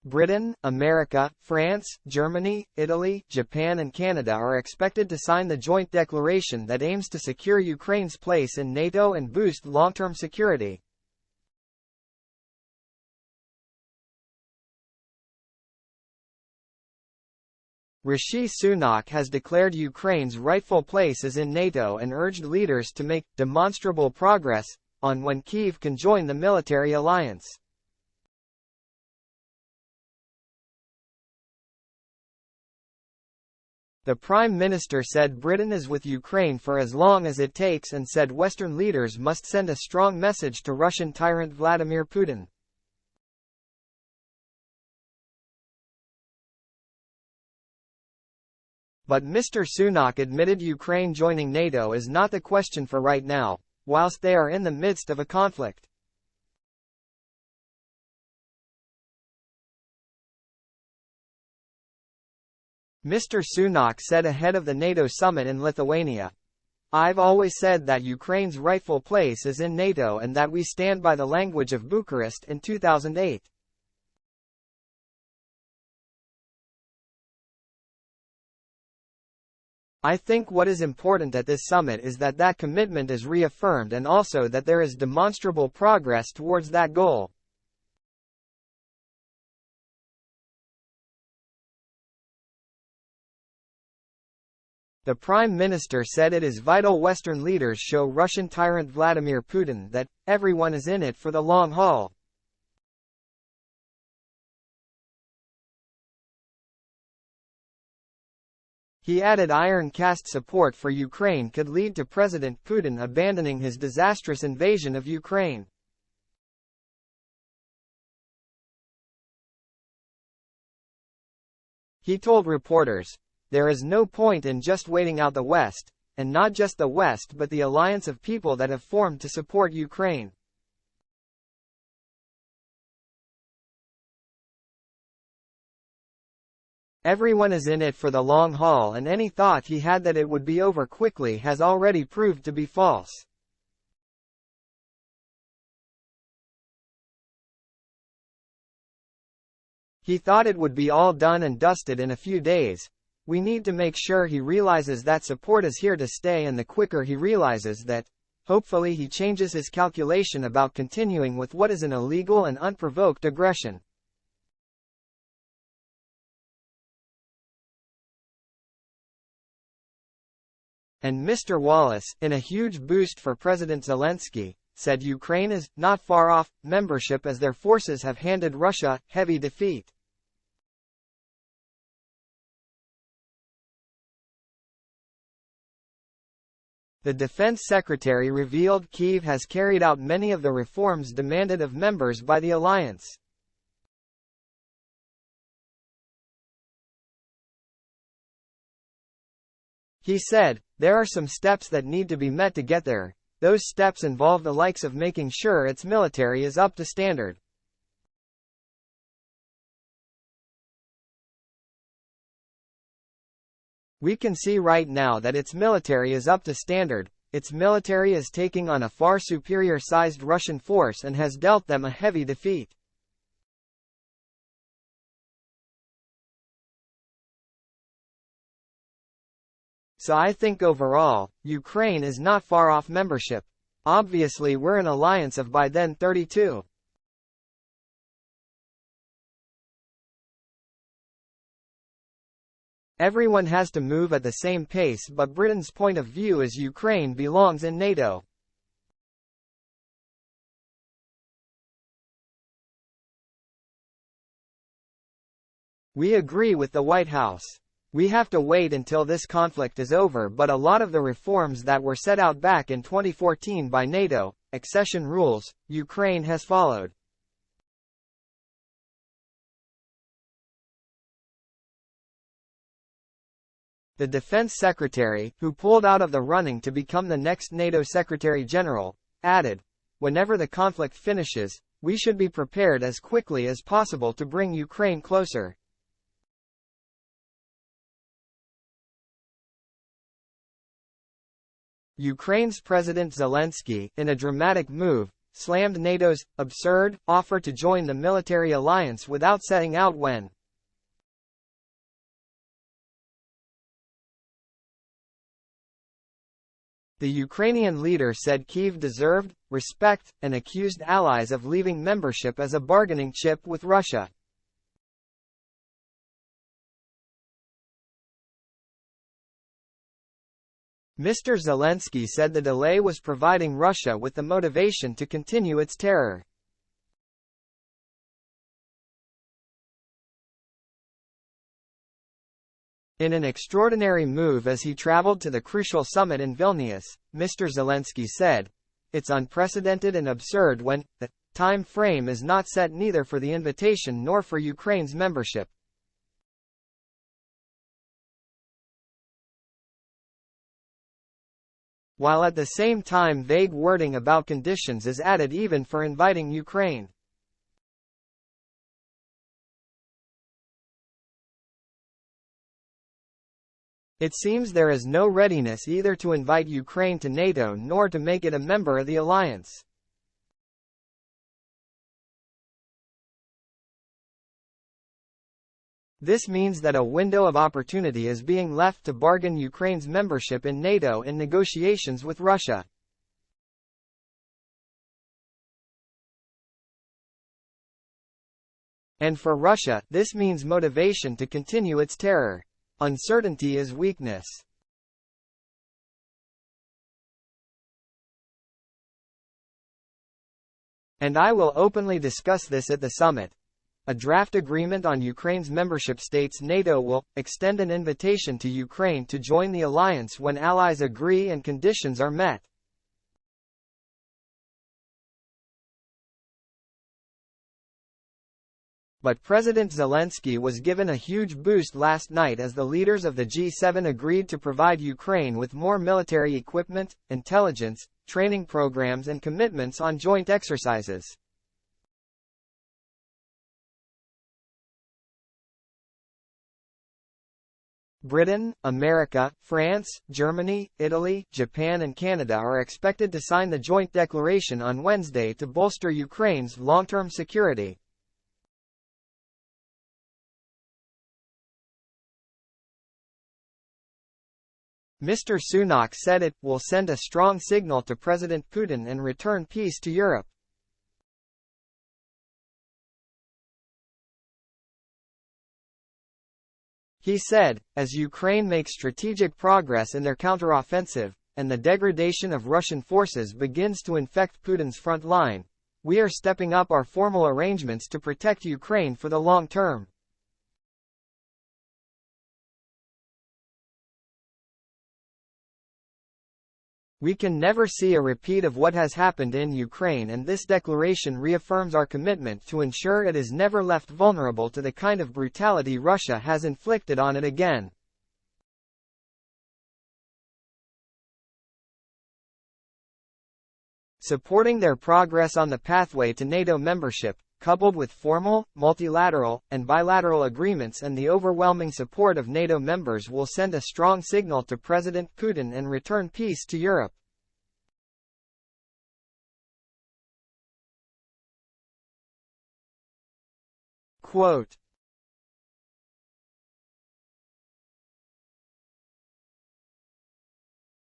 Britain, America, France, Germany, Italy, Japan and Canada are expected to sign the joint declaration that aims to secure Ukraine's place in NATO and boost long-term security. Rishi Sunak has declared Ukraine's rightful place is in NATO and urged leaders to make demonstrable progress on when Kyiv can join the military alliance. The Prime Minister said Britain is with Ukraine for as long as it takes and said Western leaders must send a strong message to Russian tyrant Vladimir Putin. But Mr. Sunak admitted Ukraine joining NATO is not the question for right now, whilst they are in the midst of a conflict. Mr. Sunak said ahead of the NATO summit in Lithuania, "I've always said that Ukraine's rightful place is in NATO and that we stand by the language of Bucharest in 2008. I think what is important at this summit is that that commitment is reaffirmed and also that there is demonstrable progress towards that goal." The Prime Minister said it is vital Western leaders show Russian tyrant Vladimir Putin that everyone is in it for the long haul. He added iron-cast support for Ukraine could lead to President Putin abandoning his disastrous invasion of Ukraine. He told reporters, "There is no point in just waiting out the West, and not just the West but the alliance of people that have formed to support Ukraine. Everyone is in it for the long haul and any thought he had that it would be over quickly has already proved to be false." He thought it would be all done and dusted in a few days. We need to make sure he realizes that support is here to stay, and the quicker he realizes that, hopefully he changes his calculation about continuing with what is an illegal and unprovoked aggression. And Mr. Wallace, in a huge boost for President Zelensky, said Ukraine is not far off membership as their forces have handed Russia heavy defeat. The Defense Secretary revealed Kyiv has carried out many of the reforms demanded of members by the alliance. He said, "There are some steps that need to be met to get there. Those steps involve the likes of making sure its military is up to standard. We can see right now that its military is up to standard. Its military is taking on a far superior-sized Russian force and has dealt them a heavy defeat. So I think overall, Ukraine is not far off membership. Obviously we're an alliance of by then 32. Everyone has to move at the same pace, but Britain's point of view is Ukraine belongs in NATO. We agree with the White House. We have to wait until this conflict is over, but a lot of the reforms that were set out back in 2014 by NATO, accession rules, Ukraine has followed. The Defense Secretary, who pulled out of the running to become the next NATO Secretary General, added, "Whenever the conflict finishes, we should be prepared as quickly as possible to bring Ukraine closer." Ukraine's President Zelensky, in a dramatic move, slammed NATO's absurd offer to join the military alliance without setting out when. The Ukrainian leader said Kyiv deserved respect and accused allies of leaving membership as a bargaining chip with Russia. Mr. Zelensky said the delay was providing Russia with the motivation to continue its terror. In an extraordinary move as he traveled to the crucial summit in Vilnius, Mr. Zelensky said, "It's unprecedented and absurd when the time frame is not set neither for the invitation nor for Ukraine's membership." While at the same time vague wording about conditions is added even for inviting Ukraine. It seems there is no readiness either to invite Ukraine to NATO nor to make it a member of the alliance. This means that a window of opportunity is being left to bargain Ukraine's membership in NATO in negotiations with Russia. And for Russia, this means motivation to continue its terror. Uncertainty is weakness. And I will openly discuss this at the summit. A draft agreement on Ukraine's membership states NATO will extend an invitation to Ukraine to join the alliance when allies agree and conditions are met. But President Zelensky was given a huge boost last night as the leaders of the G7 agreed to provide Ukraine with more military equipment, intelligence, training programs and commitments on joint exercises. Britain, America, France, Germany, Italy, Japan and Canada are expected to sign the joint declaration on Wednesday to bolster Ukraine's long-term security. Mr. Sunak said it will send a strong signal to President Putin and return peace to Europe. He said, as Ukraine makes strategic progress in their counteroffensive, and the degradation of Russian forces begins to infect Putin's front line, we are stepping up our formal arrangements to protect Ukraine for the long term. We can never see a repeat of what has happened in Ukraine, and this declaration reaffirms our commitment to ensure it is never left vulnerable to the kind of brutality Russia has inflicted on it again. Supporting their progress on the pathway to NATO membership, coupled with formal, multilateral, and bilateral agreements and the overwhelming support of NATO members, will send a strong signal to President Putin and return peace to Europe. Quote,